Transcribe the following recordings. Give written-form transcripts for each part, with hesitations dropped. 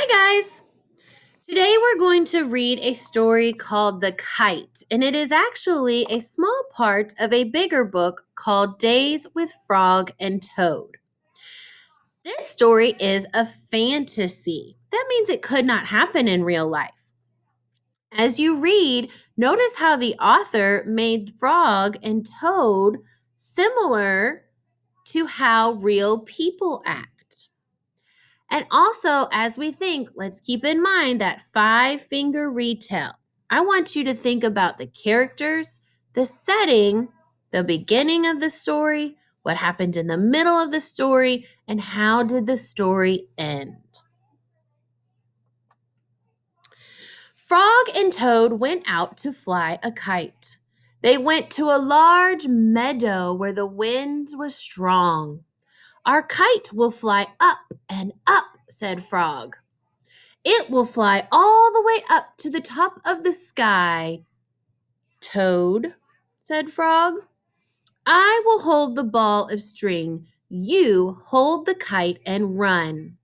Hi, guys. Today we're going to read a story called The Kite, and it is actually a small part of a bigger book called Days with Frog and Toad. This story is a fantasy. That means it could not happen in real life. As you read, notice how the author made Frog and Toad similar to how real people act. And also, as we think, let's keep in mind that five-finger retell. I want you to think about the characters, the setting, the beginning of the story, what happened in the middle of the story, and how did the story end. Frog and Toad went out to fly a kite. They went to a large meadow where the wind was strong. Our kite will fly up and up, said Frog. It will fly all the way up to the top of the sky. Toad, said Frog, I will hold the ball of string. You hold the kite and run.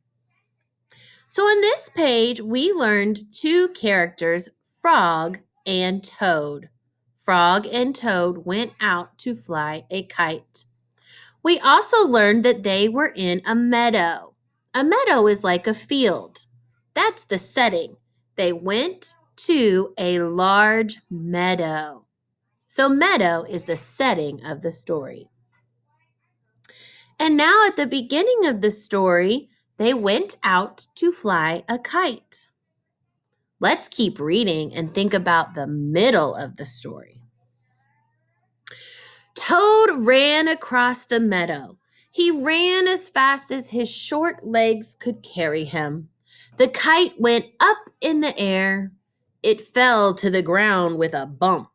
So on this page, we learned two characters, Frog and Toad. Frog and Toad went out to fly a kite. We also learned that they were in a meadow. A meadow is like a field. That's the setting. They went to a large meadow. So, meadow is the setting of the story. And now, at the beginning of the story, they went out to fly a kite. Let's keep reading and think about the middle of the story. Toad ran across the meadow. He ran as fast as his short legs could carry him. The kite went up in the air. It fell to the ground with a bump.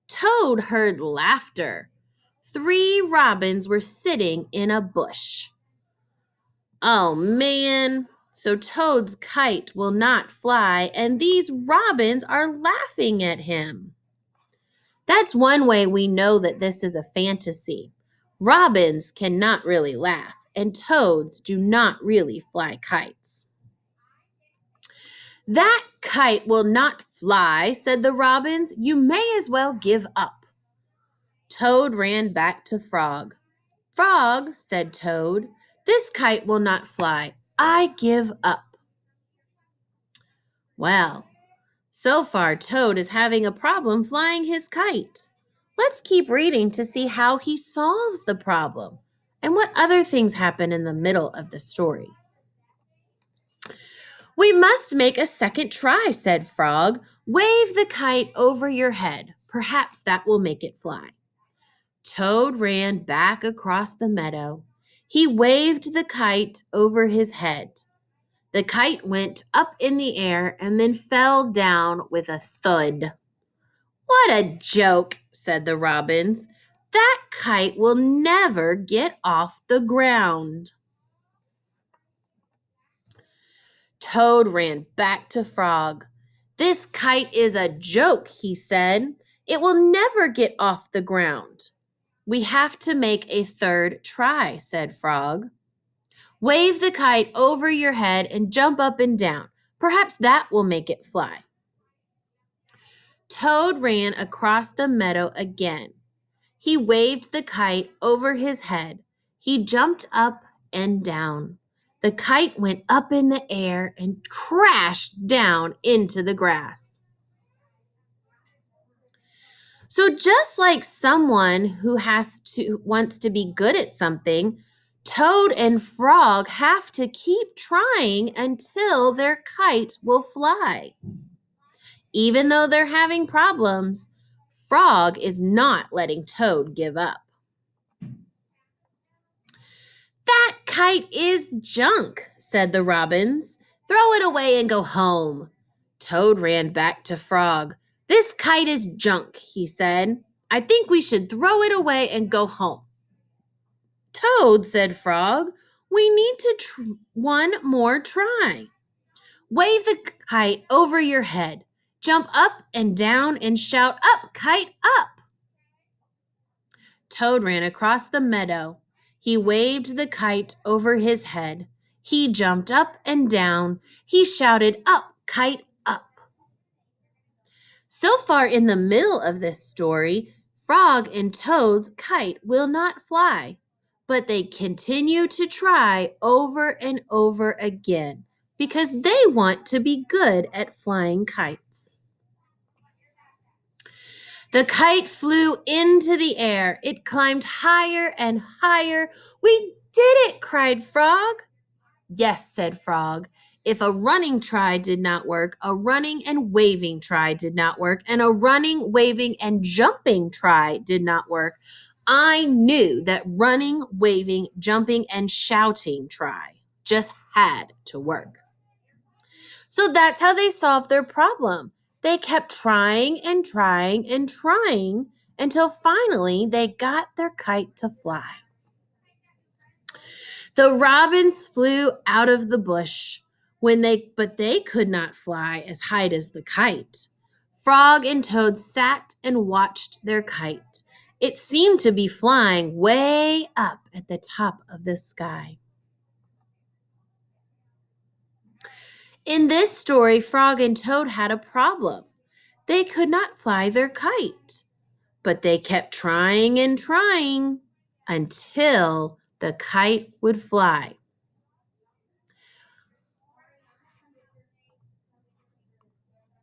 Toad heard laughter. Three robins were sitting in a bush. Oh man, so Toad's kite will not fly, and these robins are laughing at him. That's one way we know that this is a fantasy. Robins cannot really laugh, and toads do not really fly kites. That kite will not fly, said the robins. You may as well give up. Toad ran back to Frog. Frog, said Toad, this kite will not fly. I give up. Well, so far, Toad is having a problem flying his kite. Let's keep reading to see how he solves the problem and what other things happen in the middle of the story. We must make a second try, said Frog. Wave the kite over your head. Perhaps that will make it fly. Toad ran back across the meadow. He waved the kite over his head. The kite went up in the air and then fell down with a thud. What a joke, said the robins. That kite will never get off the ground. Toad ran back to Frog. This kite is a joke, he said. It will never get off the ground. We have to make a third try, said Frog. Wave the kite over your head and jump up and down. Perhaps that will make it fly. Toad ran across the meadow again. He waved the kite over his head. He jumped up and down. The kite went up in the air and crashed down into the grass. So just like someone who wants to be good at something, Toad and Frog have to keep trying until their kite will fly. Even though they're having problems, Frog is not letting Toad give up. That kite is junk, said the robins. Throw it away and go home. Toad ran back to Frog. This kite is junk, he said. I think we should throw it away and go home. Toad, said Frog, we need one more try. Wave the kite over your head. Jump up and down and shout, up, kite, up. Toad ran across the meadow. He waved the kite over his head. He jumped up and down. He shouted, "Up, kite, up." So far in the middle of this story, Frog and Toad's kite will not fly, but they continue to try over and over again because they want to be good at flying kites. The kite flew into the air. It climbed higher and higher. "We did it!" cried Frog. "Yes," said Frog. "If a running try did not work, a running and waving try did not work, and a running, waving, and jumping try did not work, I knew that running, waving, jumping, and shouting try just had to work." So that's how they solved their problem. They kept trying and trying and trying until finally they got their kite to fly. The robins flew out of the bush but they could not fly as high as the kite. Frog and Toad sat and watched their kite. It seemed to be flying way up at the top of the sky. In this story, Frog and Toad had a problem. They could not fly their kite, but they kept trying and trying until the kite would fly.